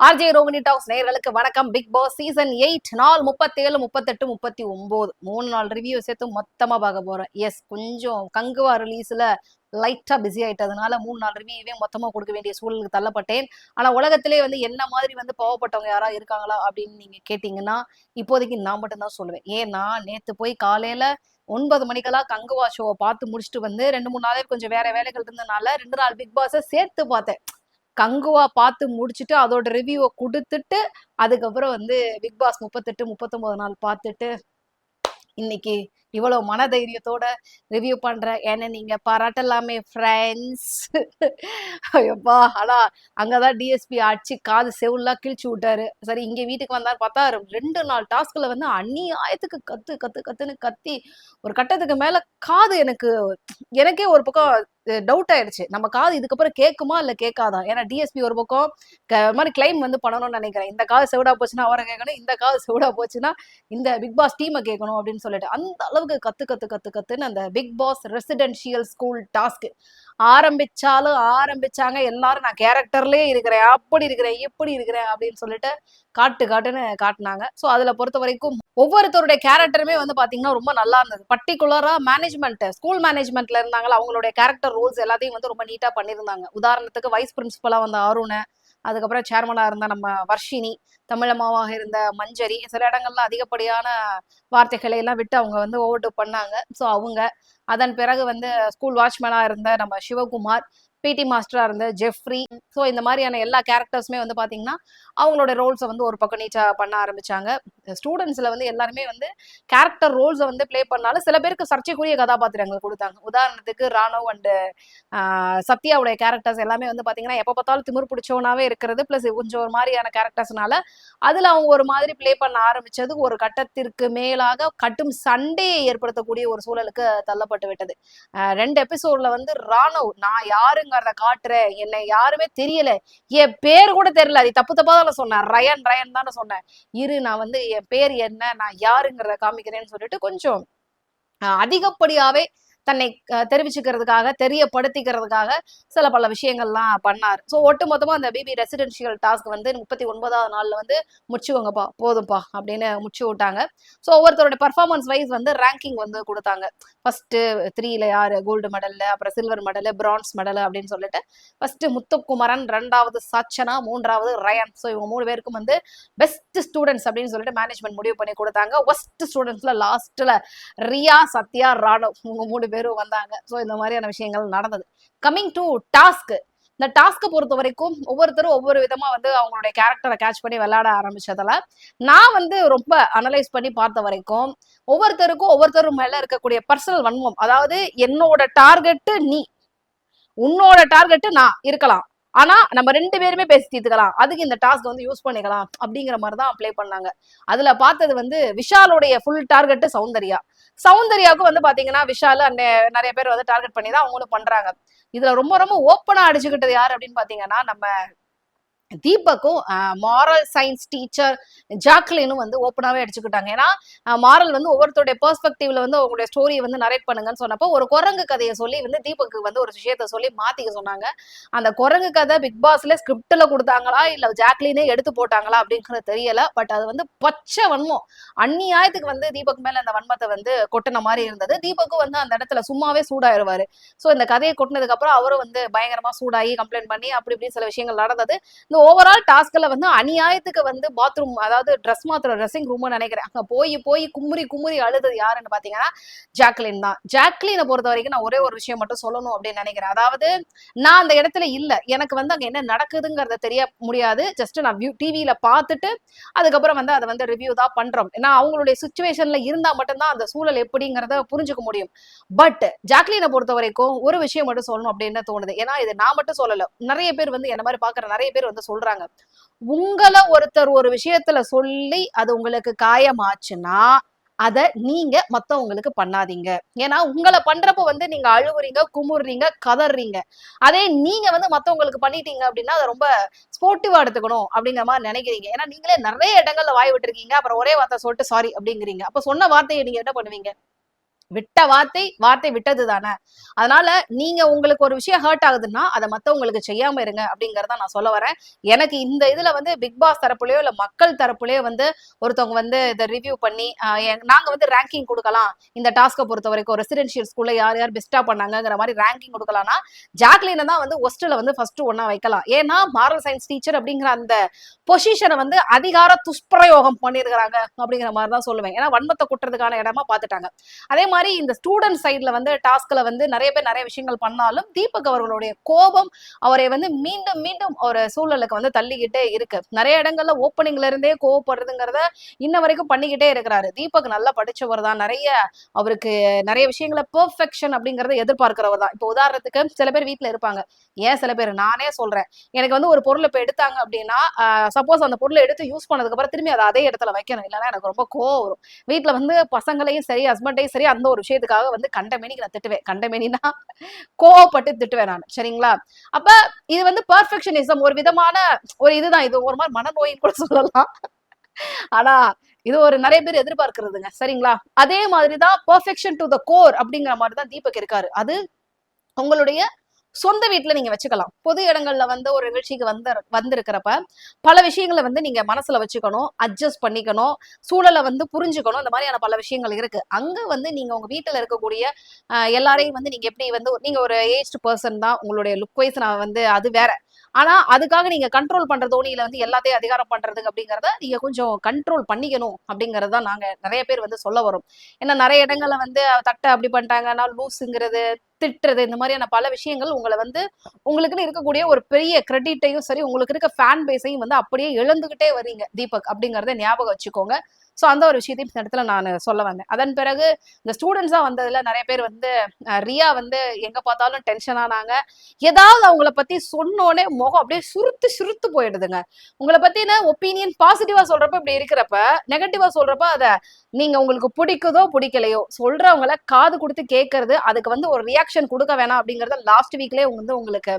RJ Rohini tax நேயர்களுக்கு வணக்கம். Big Boss season 8 நாள் 37, 38, 39 3 நாள் ரிவ்யூ சேர்த்து மொத்தமா பார்க்க போறேன். எஸ், கொஞ்சம் கங்குவா ரிலீஸ்ல லைட்டா பிஸி ஆயிட்டதுனால 3 நாள் ரிவ்யூவே மொத்தமா கொடுக்க வேண்டிய சூழலுக்கு தள்ளப்பட்டேன். ஆனா உலகத்திலே என்ன மாதிரி பாவப்பட்டவங்க யாரா இருக்காங்களா அப்படின்னு நீங்க கேட்டீங்கன்னா, இப்போதைக்கு நான் மட்டும் தான் சொல்லுவேன். ஏன்னா நேத்து போய் காலையில 9 மணிக்கெல்லாம் கங்குவா ஷோவை பார்த்து முடிச்சுட்டு 2-3 நாளே கொஞ்சம் வேற வேலைகள் இருந்ததுனால 2 நாள் பிக் பாஸை சேர்த்து பார்த்தேன். கங்குவா பார்த்து முடிச்சுட்டு அதோட ரிவ்யூவை கொடுத்துட்டு அதுக்கப்புறம் பிக் பாஸ் 38 39 நாள் பார்த்துட்டு இன்னைக்கு இவ்வளவு மனதைரியத்தோட ரிவ்யூ பண்ற என்ன நீங்க பாராட்டலாமே ஃப்ரெண்ட்ஸ். ஐயப்பா, ஆனா அங்கதான் டிஎஸ்பி அடிச்சு காது செவுல்லாம் கிழிச்சு விட்டாரு. சரி, இங்க வீட்டுக்கு வந்தாரு பார்த்தா 2 நாள் டாஸ்க்ல அநியாயத்துக்கு கத்து கத்து கத்துன்னு கத்தி ஒரு கட்டத்துக்கு மேல காது எனக்கே ஒரு பக்கம் டவுட் ஆயிடுச்சு. நம்ம காது இதுக்கப்புறம் கேட்குமா இல்ல கேட்காதா? ஏன்னா டிஎஸ்பி ஒரு பக்கம் மாதிரி கிளைம் பண்ணணும்னு நினைக்கிறேன். இந்த காது செவிடா போச்சுன்னா அவரை கேட்கணும், இந்த காது செவிடா போச்சுன்னா இந்த பிக் பாஸ் டீமை கேட்கணும் அப்படின்னு சொல்லிட்டு அந்த அளவுக்கு கத்து கத்து கத்து கத்துன்னு அந்த Bigg Boss residential school task ஆரம்பிச்சாங்க. எல்லாரும் நான் கேரக்டர்லயே இருக்கிறேன், அப்படி இருக்கிறேன், எப்படி இருக்கிறேன் அப்படின்னு சொல்லிட்டு காட்டுன்னு காட்டினாங்க. ஸோ அதுல பொறுத்த வரைக்கும் ஒவ்வொருத்தருடைய கேரக்டருமே பாத்தீங்கன்னா ரொம்ப நல்லா இருந்தது. பர்டிகுலரா மேனேஜ்மெண்ட், ஸ்கூல் மேனேஜ்மெண்ட்ல இருந்தாங்களா, அவங்களுடைய கேரக்டர் ரோல்ஸ் எல்லாத்தையும் ரொம்ப நீட்டா பண்ணியிருந்தாங்க. உதாரணத்துக்கு வைஸ் பிரின்சிபலா வந்த அருண், அதுக்கப்புறம் சேர்மனா இருந்த நம்ம வர்ஷினி, தமிழம்மாவாக இருந்த மஞ்சரி, சில இடங்கள்ல அதிகப்படியான வார்த்தைகளை எல்லாம் விட்டு அவங்க ஓவர்டு பண்ணாங்க. ஸோ அவங்க அதன் பிறகு ஸ்கூல் வாட்ச்மேனா இருந்த நம்ம சிவகுமார், பிடி மாஸ்டரா இருந்த ஜெஃப்ரி, ஸோ இந்த மாதிரியான எல்லா கேரக்டர்ஸுமே பாத்தீங்கன்னா அவங்களோட ரோல்ஸை ஒரு பக்கம் நீச்சா பண்ண ஆரம்பிச்சாங்க. ஸ்டூடெண்ட்ஸ்ல எல்லாருமே கேரக்டர் ரோல்ஸை பிளே பண்ணாலும் சில பேருக்கு சர்ச்சைக்குரிய கதாபாத்திரங்கள் கொடுத்தாங்க. உதாரணத்துக்கு ராணவ் அண்ட் சத்யாவுடைய கேரக்டர்ஸ் எல்லாமே பாத்தீங்கன்னா எப்ப பார்த்தாலும் திமிர் பிடிச்சவனாவே இருக்கிறது, பிளஸ் கொஞ்சம் ஒரு மாதிரியான கேரக்டர்ஸ்னால அதுல அவங்க ஒரு மாதிரி பிளே பண்ண ஆரம்பிச்சது ஒரு கட்டத்திற்கு மேலாக கட்டும் சண்டையை ஏற்படுத்தக்கூடிய ஒரு சூழலுக்கு தள்ளப்பட்டு விட்டது. 2 எபிசோட்ல ராணவ் நான் யாருங்கிறத காட்டுறேன், என்னை யாருமே தெரியல, என் பேர் கூட தெரியல, அது தப்பு தப்பா தான் சொன்னேன், ரயன் தானே சொன்னேன், இரு நான் என் பேர் என்ன, நான் யாருங்கிறத காமிக்கிறேன்னு சொல்லிட்டு கொஞ்சம் அதிகப்படியாவே தன்னை தெரிவிச்சுக்கிறதுக்காக, தெரியப்படுத்திக்கிறதுக்காக சில பல விஷயங்கள்லாம் பண்ணார். ஸோ ஒட்டு மொத்தமா அந்த பிபி ரெசிடென்ஷியல் டாஸ்க் 39வது நாள்ல முடிச்சுவங்கப்பா போதும்பா அப்படின்னு முடிச்சு விட்டாங்க. ஸோ ஒவ்வொருத்தரோட பர்ஃபார்மன்ஸ் வைஸ் ரேங்கிங் கொடுத்தாங்க. ஃபர்ஸ்ட் 3ல யாரு கோல்டு மெடல், அப்புறம் சில்வர் மெடல், பிரான்ஸ் மெடல் அப்படின்னு சொல்லிட்டு ஃபர்ஸ்ட் முத்துக்குமரன், 2வது சச்சனா, 3வது ரயன். ஸோ இவங்க 3 பேருக்கும் பெஸ்ட் ஸ்டூடெண்ட்ஸ் அப்படின்னு சொல்லிட்டு மேனேஜ்மெண்ட் முடிவு பண்ணி கொடுத்தாங்க. ஒஸ்ட் ஸ்டூடெண்ட்ஸ்ல லாஸ்ட்ல ரியா, சத்யா, ராணவ் இவங்க 3 பேரும் வந்தாங்க. ஸோ இந்த மாதிரியான விஷயங்கள் நடந்தது. கமிங் டு டாஸ்க், இந்த டாஸ்கை பொறுத்த வரைக்கும் ஒவ்வொருத்தரும் ஒவ்வொரு விதமா அவங்களுடைய கேரக்டரை கேட்ச் பண்ணி விளையாட ஆரம்பிச்சதுல நான் ரொம்ப அனலைஸ் பண்ணி பார்த்த வரைக்கும் ஒவ்வொருத்தருக்கும் ஒவ்வொருத்தரும் மேல இருக்கக்கூடிய பர்சனல் வன்மம், அதாவது என்னோட டார்கெட் நீ, உன்னோட டார்கெட் நான் இருக்கலாம், ஆனா நம்ம 2 பேருமே பேசி தீர்த்துக்கலாம், அதுக்கு இந்த டாஸ்க் யூஸ் பண்ணிக்கலாம் அப்படிங்கிற மாதிரி தான் பிளே பண்ணாங்க. அதுல பார்த்தது விஷாலுடைய ஃபுல் டார்கெட் சௌந்தர்யாவுக்கு பாத்தீங்கன்னா விஷால் நிறைய பேர் டார்கெட் பண்ணி தான் அவங்களும் பண்றாங்க. இதுல ரொம்ப ரொம்ப ஓப்பனா அடிச்சுக்கிட்டது யாரு அப்படின்னு பாத்தீங்கன்னா நம்ம தீபக்கும் மாரல் சயின்ஸ் டீச்சர் ஜாக்லினும் ஓப்பனாவே அடிச்சுக்கிட்டாங்க. ஏன்னா மாரல் ஒவ்வொருத்தருடைய பெர்ஸ்பெக்டிவ்ல அவங்களுடைய ஸ்டோரியை நரேட் பண்ணுங்கன்னு சொன்னப்போ ஒரு குரங்கு கதையை சொல்லி தீபக்கு ஒரு விஷயத்த சொல்லி மாத்திக்க சொன்னாங்க. அந்த குரங்கு கதை பிக் பாஸ்ல ஸ்கிரிப்ட்ல கொடுத்தாங்களா இல்ல ஜாக்லினே எடுத்து போட்டாங்களா அப்படிங்கிறது தெரியல. பட் அது பச்சை வன்மம், அந்நியாயத்துக்கு தீபக் மேல அந்த வன்மத்தை கொட்டின மாதிரி இருந்தது. தீபக்கும் அந்த இடத்துல சும்மாவே சூடாயிருவாரு. ஸோ இந்த கதையை கொட்டினதுக்கு அப்புறம் அவரும் பயங்கரமா சூடாகி கம்ப்ளைண்ட் பண்ணி அப்படி இப்படி சில விஷயங்கள் நடந்தது. இந்த ஓவரால் டாஸ்க்ல அநியாயத்துக்கு பாத்ரூம், அதாவது ட்ரெஸ் மாத்திர ட்ரெஸ்ஸிங் ரூம் நினைக்கிறேன், அங்க போய் குமுறி அழுதது யாருன்னு பாத்தீங்கன்னா ஜாக்லின் தான். ஜாக்லினை பொறுத்த வரைக்கும் நான் ஒரே ஒரு விஷயம் மட்டும் சொல்லணும் அப்படின்னு நினைக்கிறேன். அதாவது நான் அந்த இடத்துல இல்ல, எனக்கு அங்க என்ன நடக்குதுங்கிறத தெரிய முடியாது. ஜஸ்ட் நான் டிவியில பார்த்துட்டு அதுக்கப்புறம் அதை ரிவ்யூ தான் பண்றோம். ஏன்னா அவங்களுடைய சுச்சுவேஷன்ல இருந்தா மட்டும்தான் அந்த சூழல் எப்படிங்கிறத புரிஞ்சுக்க முடியும். பட் ஜாக்லினை பொறுத்த வரைக்கும் ஒரு விஷயம் மட்டும் சொல்லணும் அப்படின்னு தோணுது. ஏன்னா இது நான் மட்டும் சொல்லல, நிறைய பேர் என்ன மாதிரி பாக்குற நிறைய பேர் சொல்றாங்க, உங்களை ஒருத்தர் ஒரு விஷயத்துல சொல்லி அது உங்களுக்கு காயமாச்சுன்னா அத நீங்க மத்தவங்களுக்கு பண்ணாதீங்க. ஏன்னா உங்களை பண்றப்ப நீங்க அழுவுறீங்க, குமுறுறீங்க, கதறீங்க. அதே நீங்க மத்தவங்களுக்கு பண்ணிட்டீங்க அப்படின்னா அதை ரொம்ப ஸ்போர்ட்டிவா எடுத்துக்கணும் அப்படிங்கிற மாதிரி நினைக்கிறீங்க. ஏன்னா நீங்களே நிறைய இடங்கள்ல வாய் விட்டுருக்கீங்க, அப்புறம் ஒரே வார்த்தை சொல்லிட்டு சாரி அப்படிங்கிறீங்க. அப்ப சொன்ன வார்த்தையை நீங்க என்ன பண்ணுவீங்க? விட்ட வார்த்தை வார்த்தை விட்டது தானே. அதனால நீங்க உங்களுக்கு ஒரு விஷயம் ஹர்ட் ஆகுதுன்னா அதை மத்தவங்களுக்கு செய்யாம இருங்க அப்படிங்கறத நான் சொல்ல வரேன். எனக்கு இந்த இதுல வந்து பிக் பாஸ் தரப்புலயோ இல்ல மக்கள் தரப்புலயோ வந்து ஒருத்தவங்க வந்து இதை ரிவ்யூ பண்ணி நாங்க வந்து ரேங்கிங் கொடுக்கலாம் இந்த டாஸ்கை பொறுத்த வரைக்கும் ரெசிடென்ஷியல் ஸ்கூல்ல யார் யார் பெஸ்டா பண்ணாங்கிற மாதிரி ரேங்கிங் கொடுக்கலாம்னா ஜாக்லினை தான் வந்து ஒஸ்ட்ல வந்து ஃபர்ஸ்ட் ஒன்னா வைக்கலாம். ஏன்னா மாரல் சயின்ஸ் டீச்சர் அப்படிங்கிற அந்த பொசிஷனை வந்து அதிகார துஷ்பிரயோகம் பண்ணிருக்கிறாங்க அப்படிங்கிற மாதிரி தான் சொல்லுவேன். ஏன்னா வன்மத்தை குட்டுறதுக்கான இடமா பாத்துட்டாங்க. அதே மாதிரி இந்த ஸ்டூடெண்ட் சைட்ல வந்து டாஸ்க்ல வந்து நிறைய பேர் நிறைய விஷயங்கள் பண்ணாலும் தீபக் அவர்களுடைய கோபம் அவரை வந்து மீண்டும் மீண்டும் ஒரு சூழலுக்கு வந்து தள்ளிக்கிட்டே இருக்கு. நிறைய இடங்கள்ல ஓப்பனிங்ல இருந்தே கோவப்படுறதுங்கிறத இன்ன வரைக்கும் பண்ணிக்கிட்டே இருக்கிறாரு. தீபக் நல்லா படிச்சவர் தான். அவருக்கு நிறைய விஷயங்களை பெர்ஃபெக்ஷன் அப்படிங்கறத எதிர்பார்க்கிறவர் தான். இப்போ உதாரணத்துக்கு சில பேர் வீட்டுல இருப்பாங்க, ஏன் சில பேர் நானே சொல்றேன், எனக்கு வந்து ஒரு பொருளை இப்ப எடுத்தாங்க அப்படின்னா சப்போஸ் அந்த பொருளை எடுத்து யூஸ் பண்ணதுக்கு அப்புறம் திரும்பி அதை அதே இடத்துல வைக்கணும், இல்லைன்னா எனக்கு ரொம்ப கோவம் வரும். வீட்டுல வந்து பசங்களையும் சரி ஹஸ்பண்டையும் சரி அந்த ஒரு விஷயத்துக்காக வந்து கண்டமேனிக்கு நான் திட்டுவேன். கண்டமேனினா கோவப்பட்டு திட்டுவேன் நான், சரிங்களா? அப்ப இது வந்து பெர்ஃபெக்ஷனிசம் ஒரு விதமான ஒரு இதுதான். இது ஒரு மாதிரி மனநோயின்னு கூட சொல்லலாம். ஆனா இது ஒரு நிறைய பேர் எதிர்பார்க்கிறதுங்க, சரிங்களா? அதே மாதிரிதான் பெர்ஃபெக்ஷன் டு த கோர் அப்படிங்கிற மாதிரிதான் தீபக் இருக்காரு. அது உங்களுடைய சொந்த வீட்டுல நீங்க வச்சுக்கலாம். பொது இடங்கள்ல வந்து ஒரு நிகழ்ச்சிக்கு வந்திருக்கிறப்ப பல விஷயங்களை வந்து நீங்க மனசுல வச்சுக்கணும், அட்ஜஸ்ட் பண்ணிக்கணும், சூழலை வந்து புரிஞ்சுக்கணும். இந்த மாதிரியான பல விஷயங்கள் இருக்கு. அங்க வந்து நீங்க உங்க வீட்டுல இருக்கக்கூடிய எல்லாரையும் வந்து நீங்க எப்படி வந்து நீங்க ஒரு ஏஜ்டு பர்சன் தான், உங்களுடைய லுக் வைஸ் நான் வந்து அது வேற. ஆனா அதுக்காக நீங்க கண்ட்ரோல் பண்ற தோணியில வந்து எல்லாத்தையும் அதிகாரம் பண்றதுக்கு அப்படிங்கறத நீங்க கொஞ்சம் கண்ட்ரோல் பண்ணிக்கணும் அப்படிங்கறத நாங்க நிறைய பேர் வந்து சொல்ல வரோம். ஏன்னா நிறைய இடங்கள்ல வந்து தட்டை அப்படி பண்ணிட்டாங்க, நான் லூஸுங்கிறது, திட்டுறது, இந்த மாதிரியான பல விஷயங்கள் உங்களை வந்து உங்களுக்குன்னு இருக்கக்கூடிய ஒரு பெரிய கிரெடிட்டையும் சரி உங்களுக்கு இருக்க ஃபேன் பேஸையும் வந்து அப்படியே இழந்துகிட்டே வரீங்க தீபக் அப்படிங்கறத ஞாபகம் வச்சுக்கோங்க. ஸோ அந்த ஒரு விஷயத்தையும் இந்த இடத்துல நான் சொல்ல வந்தேன். அதன் பிறகு இந்த ஸ்டூடெண்ட்ஸா வந்ததுல நிறைய பேர் வந்து ரியா வந்து எங்க பார்த்தாலும் டென்ஷன் ஆனாங்க. ஏதாவது அவங்கள பத்தி சொன்னோடனே முகம் அப்படியே சுருத்து சுருத்து போயிடுதுங்க. உங்களை பத்தின ஒப்பீனியன் பாசிட்டிவா சொல்றப்ப இப்படி இருக்கிறப்ப நெகட்டிவா சொல்றப்ப அதை நீங்க உங்களுக்கு பிடிக்குதோ பிடிக்கலையோ சொல்றவங்கள காது கொடுத்து கேட்கறது, அதுக்கு வந்து ஒரு ரியாக்ஷன் கொடுக்க வேணாம் அப்படிங்கறத லாஸ்ட் வீக்லயே வந்து உங்களுக்கு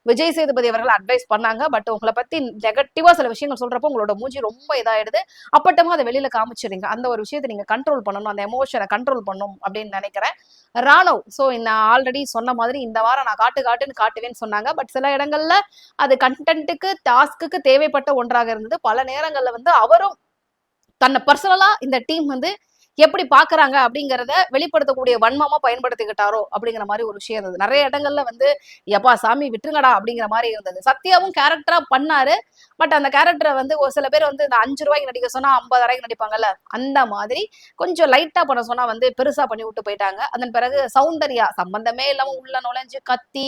விஜய் சேதுபதி அவர்கள் அட்வைஸ் பண்ணாங்க. பட் உங்களை பத்தி நெகட்டிவா சில விஷயங்கள் சொல்றப்போ உங்களோட மூஞ்சி ரொம்ப இதாயிடுது. அப்பட்டமா அதை வெளியில காமிச்சிருங்க. அந்த ஒரு விஷயத்தை நீங்க கண்ட்ரோல் பண்ணணும், அந்த எமோஷனை கண்ட்ரோல் பண்ணணும் அப்படின்னு நினைக்கிறேன். ராணுவ் சோ நான் ஆல்ரெடி சொன்ன மாதிரி இந்த வாரம் நான் காட்டுன்னு காட்டுவேன்னு சொன்னாங்க. பட் சில இடங்கள்ல அது கண்டென்ட்டுக்கு டாஸ்க்கு தேவைப்பட்ட ஒன்றாக இருந்தது. பல நேரங்கள்ல வந்து அவரும் தன்னை பர்சனலா இந்த டீம் வந்து எப்படி பாக்குறாங்க அப்படிங்கறத வெளிப்படுத்தக்கூடிய வன்மமா பயன்படுத்திக்கிட்டாரோ அப்படிங்கிற மாதிரி ஒரு விஷயம் இருந்தது. நிறைய இடங்கள்ல வந்து எப்பா சாமி விட்டுருங்கடா அப்படிங்கிற மாதிரி இருந்தது. சத்யாவும் கேரக்டரா பண்ணாரு. பட் அந்த கேரக்டரை வந்து ஒரு சில பேர் வந்து இந்த 5 ரூபாய்க்கு நடிக்க சொன்னா 50 ரூபாய்க்கு நடிப்பாங்கல்ல, அந்த மாதிரி கொஞ்சம் லைட்டா பண்ண சொன்னா வந்து பெருசா பண்ணி விட்டு போயிட்டாங்க. அதன் பிறகு சௌந்தர்யா சம்பந்தமே இல்லாம உள்ள நுழைஞ்சு கத்தி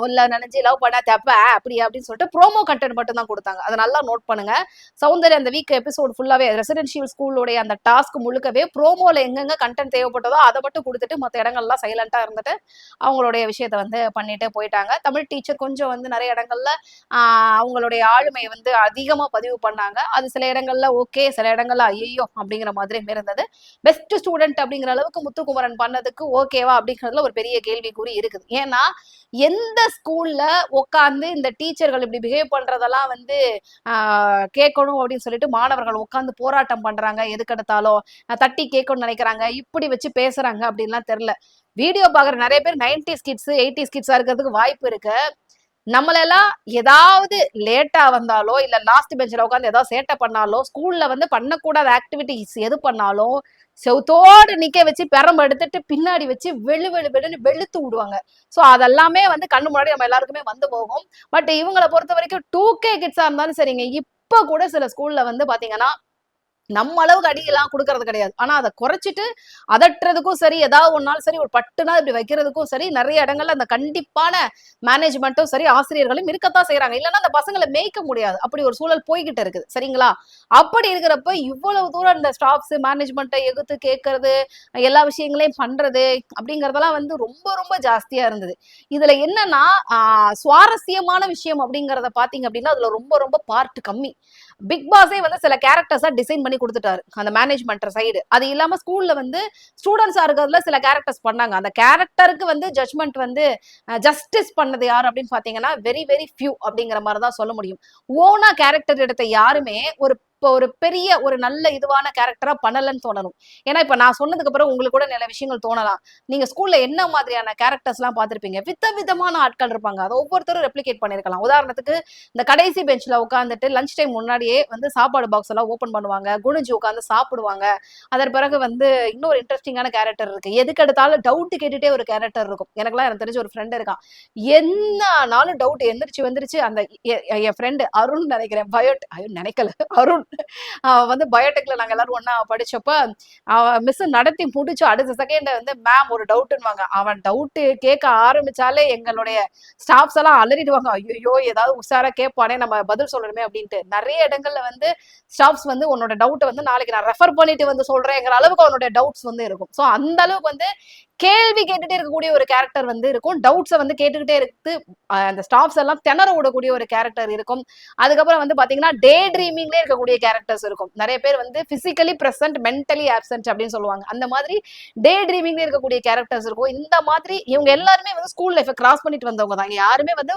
உள்ள நினைஞ்சு லவ் பண்ண தப்ப அப்படி அப்படின்னு சொல்லிட்டு ப்ரோமோ கண்டென்ட் மட்டும் தான் கொடுத்தாங்க. அதை நல்லா நோட் பண்ணுங்க. சௌந்தர்யா அந்த வீக் எபிசோட் ஃபுல்லாவே ரெசிடென்ஷியல் ஸ்கூலோடைய அந்த டாஸ்க் முழுக்க ப்ரோமோல எங்கெங்க கண்டென்ட் தேவைப்பட்டதோ அதை மட்டும் கொடுத்துட்டு மற்ற இடங்கள்லாம் சைலண்டா இருந்துட்டு அவங்களுடைய விஷயத்த வந்து பண்ணிட்டு போயிட்டாங்க. தமிழ் டீச்சர் கொஞ்சம் வந்து நிறைய இடங்கள்ல அவங்களுடைய ஆளுமையை வந்து அதிகமா பதிவு பண்ணாங்க. அது சில இடங்கள்ல ஓகே, சில இடங்கள்ல ஐயோ அப்படிங்கிற மாதிரி இருந்தது. பெஸ்ட் ஸ்டூடெண்ட் அப்படிங்கிற அளவுக்கு முத்துக்குமரன் பண்ணதுக்கு ஓகேவா அப்படிங்கிறதுல ஒரு பெரிய கேள்விக்குறி இருக்குது. ஏன்னா எந்த ஸ்கூல்ல உட்காந்து இந்த டீச்சர்கள் இப்படி பிஹேவ் பண்றதெல்லாம் வந்து கேட்கணும் அப்படின்னு சொல்லிட்டு மாணவர்கள் உட்காந்து போராட்டம் பண்றாங்க, எதுக்கெடுத்தாலும் தட்டி கேட்கணும்னு நினைக்கிறாங்க, இப்படி வச்சு பேசுறாங்க அப்படின்லாம் தெரியல. வீடியோ பாக்குற நிறைய பேர் 90s கிட்ஸ் 80s கிட்ஸா இருக்கிறதுக்கு வாய்ப்பு இருக்கு. நம்மளெல்லாம் ஏதாவது லேட்டா வந்தாலோ இல்ல லாஸ்ட் பெஞ்சில் உட்காந்து ஏதாவது சேட்டை பண்ணாலோ ஸ்கூல்ல வந்து பண்ணக்கூடாத ஆக்டிவிட்டிஸ் எது பண்ணாலும் செவுத்தோடு நிக்க வச்சு பெரம்பு எடுத்துட்டு பின்னாடி வச்சு வெளுன்னு வெளுத்து விடுவாங்க. ஸோ அதெல்லாமே வந்து கண்ணு முன்னாடி நம்ம எல்லாருக்குமே வந்து போகும். பட் இவங்களை பொறுத்த வரைக்கும் 2K கிட்ஸா இருந்தாலும் சரிங்க, இப்ப கூட சில ஸ்கூல்ல வந்து பாத்தீங்கன்னா நம்ம அளவுக்கு அடியெல்லாம் கொடுக்கறது கிடையாது. ஆனா அதை குறைச்சிட்டு அதட்டுறதுக்கும் சரி, ஏதாவது ஒரு நாள் சரி ஒரு 10 நாள் இப்படி வைக்கிறதுக்கும் சரி, நிறைய இடங்கள்ல அந்த கண்டிப்பான மேனேஜ்மெண்ட்டும் சரி ஆசிரியர்களும் இருக்கத்தான் செய்யறாங்க. இல்லைன்னா அந்த பசங்களை மேய்க்க முடியாது, அப்படி ஒரு சூழல் போய்கிட்டு இருக்குது, சரிங்களா? அப்படி இருக்கிறப்ப இவ்வளவு தூரம் இந்த ஸ்டாஃப்ஸ் மேனேஜ்மெண்ட்டை எகுத்து கேட்கறது, எல்லா விஷயங்களையும் பண்றது அப்படிங்கறதெல்லாம் வந்து ரொம்ப ரொம்ப ஜாஸ்தியா இருந்தது. இதுல என்னன்னா சுவாரஸ்யமான விஷயம் அப்படிங்கறத பாத்தீங்க அப்படின்னா அதுல ரொம்ப ரொம்ப பார்ட் கம்மி. பிக் பாஸே வந்து சில கேரக்டர்ஸா டிசைன் பண்ணி கொடுத்துட்டாரு அந்த மேனேஜ்மெண்ட் சைடு. அது இல்லாம ஸ்கூல்ல வந்து ஸ்டூடெண்ட்ஸா இருக்கிறதுல சில கேரக்டர்ஸ் பண்ணாங்க. அந்த கேரக்டருக்கு வந்து ஜட்மெண்ட் வந்து ஜஸ்டிஸ் பண்ணது யார் அப்படின்னு பாத்தீங்கன்னா வெரி வெரி ஃபியூ அப்படிங்கிற மாதிரி தான் சொல்ல முடியும். ஓனா கேரக்டர் எடுத்த யாருமே ஒரு இப்போ ஒரு பெரிய ஒரு நல்ல இதுவான கேரக்டரா பண்ணலன்னு தோணணும். ஏன்னா இப்ப நான் சொன்னதுக்கு அப்புறம் உங்களுக்கு கூட நிறைய விஷயங்கள் தோணலாம். நீங்க ஸ்கூல்ல என்ன மாதிரியான கேரக்டர்ஸ் எல்லாம் பார்த்திருப்பீங்க? விதவிதமான ஆட்கள் இருப்பாங்க. அதை ஒவ்வொருத்தரும் ரெப்ளிகேட் பண்ணிருக்கலாம். உதாரணத்துக்கு இந்த கடைசி பெஞ்ச்ல உட்காந்துட்டு லஞ்ச் டைம் முன்னாடியே வந்து சாப்பாடு பாக்ஸ் எல்லாம் ஓபன் பண்ணுவாங்க, குனிஞ்சு உட்காந்து சாப்பிடுவாங்க. அதன் பிறகு வந்து இன்னொரு இன்ட்ரெஸ்டிங்கான கேரக்டர் இருக்கு. எதுக்கு எடுத்தாலும் டவுட் கேட்டுட்டே ஒரு கேரக்டர் இருக்கும். எனக்கு தெரிஞ்ச ஒரு ஃப்ரெண்ட் இருக்கான். என்னாலும் டவுட் எந்திரிச்சு வந்துருச்சு. அந்த என் ஃப்ரெண்ட் அருண் நினைக்கிறேன், நினைக்கல, அருண். வந்து பயோடெக்ல நாங்க எல்லாரும் ஒண்ணா படிச்சப்ப மிஸ் நடத்தி முடிச்சு அடுத்த செகண்ட் வந்து மேம் ஒரு டவுட்னுவாங்க. அவன் டவுட் கேட்க ஆரம்பிச்சாலே எங்களுடைய ஸ்டாஃப்ஸ் எல்லாம் அலறிடுவாங்க. ஐயோ ஏதாவது உஷாரா கேட்பானே, நம்ம பதில் சொல்லணுமே அப்படின்ட்டு. நிறைய இடங்கள்ல வந்து ஸ்டாஃப்ஸ் வந்து உன்னோட டவுட்டை வந்து நாளைக்கு நான் ரெஃபர் பண்ணிட்டு வந்து சொல்றேங்கிற அளவுக்கு அவனுடைய டவுட்ஸ் வந்து இருக்கும். ஸோ அந்த அளவுக்கு வந்து கேள்வி கேட்டுட்டே இருக்கக்கூடிய ஒரு கேரக்டர் வந்து இருக்கும். டவுட்ஸை வந்து கேட்டுக்கிட்டே இருக்கு. அந்த ஸ்டாஃப்ஸ் எல்லாம் திணற விடக்கூடிய ஒரு கேரக்டர் இருக்கும். அதுக்கப்புறம் வந்து பாத்தீங்கன்னா டே ட்ரீமிங்லேயே இருக்கக்கூடிய கேரக்டர்ஸ் இருக்கும். நிறைய பேர் வந்து பிசிக்கலி பிரசன்ட் மென்டலி ஆப்சென்ட் அப்படின்னு சொல்லுவாங்க. அந்த மாதிரி டே ட்ரீமிங்லேயே இருக்கக்கூடிய கேரக்டர்ஸ் இருக்கும். இந்த மாதிரி இவங்க எல்லாருமே வந்து ஸ்கூல் லைஃப் கிராஸ் பண்ணிட்டு வந்தவங்க தான். யாருமே வந்து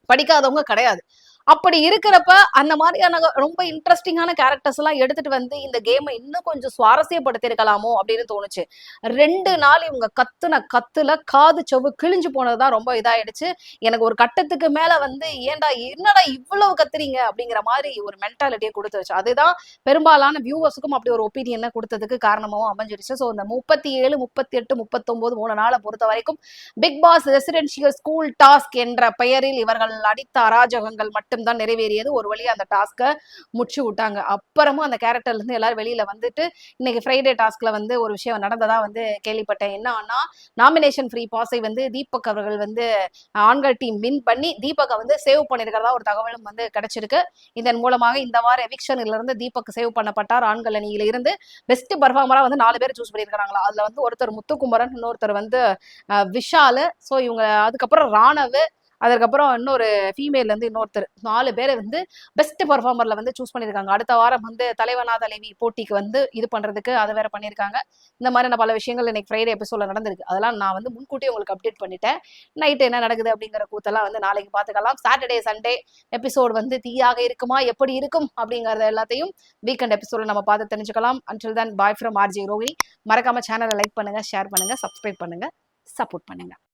படிக்காதவங்க கிடையாது. அப்படி இருக்கிறப்ப அந்த மாதிரியான ரொம்ப இன்ட்ரெஸ்டிங்கான கேரக்டர்ஸ் எல்லாம் எடுத்துட்டு வந்து இந்த கேமை இன்னும் கொஞ்சம் சுவாரஸ்யப்படுத்தி இருக்கலாமோ அப்படின்னு தோணுச்சு. 2 நாள் இவங்க கத்துல காது செவு கிழிஞ்சு போனதுதான் ரொம்ப இதாயிடுச்சு. எனக்கு ஒரு கட்டத்துக்கு மேல வந்து ஏன்டா என்னடா இவ்வளவு கத்துறீங்க அப்படிங்கிற மாதிரி ஒரு மென்டாலிட்டியை கொடுத்துருச்சு. அதுதான் பெரும்பாலான வியூவர்ஸுக்கும் அப்படி ஒரு ஒப்பீனியன் கொடுத்ததுக்கு காரணமாவும் அமைஞ்சிருச்சு. ஸோ இந்த 37, 38, 39 3 நாளை பொறுத்த வரைக்கும் Bigg Boss residential school task என்ற பெயரில் இவர்கள் அடித்த அராஜகங்கள் மட்டும் தான் நிறைவேறியது. ஒரு வழியா அந்த டாஸ்க முடிச்சு விட்டாங்க. அப்புறமும் அந்த கேரக்டர்ல இருந்து எல்லாரும் வெளியில வந்துட்டு இன்னைக்கு ஃப்ரைடே டாஸ்க்ல வந்து ஒரு விஷயம் நடந்ததா வந்து கேள்விப்பட்டேன். என்னன்னா நாமினேஷன் ஃப்ரீ பாஸை வந்து தீபக் அவர்கள் வந்து ஆண்கள் டீம் வின் பண்ணி தீபக்கை வந்து சேவ் பண்ணிருக்கிறதா ஒரு தகவலும் வந்து கிடைச்சிருக்கு. இதன் மூலமாக இந்த வார எவிக்ஷன்ல இருந்து தீபக் சேவ் பண்ணப்பட்டார். ஆண்கள் அணியில இருந்து பெஸ்ட் பர்ஃபார்மரா வந்து 4 பேர் சூஸ் பண்ணிருக்காங்களா. அதுல வந்து ஒருத்தர் முத்துக்குமரன், இன்னொருத்தர் வந்து விஷால், சோ இவங்க அதுக்கப்புறம் ராணவ், அதுக்கப்புறம் இன்னொரு ஃபீமேல் வந்து இன்னொருத்தர் 4 பேரை வந்து பெஸ்ட் பர்ஃபார்மர்ல வந்து சூஸ் பண்ணியிருக்காங்க. அடுத்த வாரம் வந்து தலைவனா தலைவி போட்டிக்கு வந்து இது பண்றதுக்கு அதை வேற பண்ணியிருக்காங்க. இந்த மாதிரியான பல விஷயங்கள் இன்னைக்கு ஃப்ரைடே எபிசோட்ல நடந்திருக்கு. அதெல்லாம் நான் வந்து முன்கூட்டியே உங்களுக்கு அப்டேட் பண்ணிட்டேன். நைட்டு என்ன நடக்குது அப்படிங்கிற கூத்தெல்லாம் வந்து நாளைக்கு பார்த்துக்கலாம். சாட்டர்டே சண்டே எபிசோட் வந்து தீயாக இருக்குமா, எப்படி இருக்கும் அப்படிங்கறத எல்லாத்தையும் வீக்கெண்ட் எபிசோட்ல நம்ம பார்த்து தெரிஞ்சுக்கலாம். Until then bye from RJ Rohini. மறக்காம சேனலை லைக் பண்ணுங்க, ஷேர் பண்ணுங்க, சப்ஸ்கிரைப் பண்ணுங்க, சப்போர்ட் பண்ணுங்க.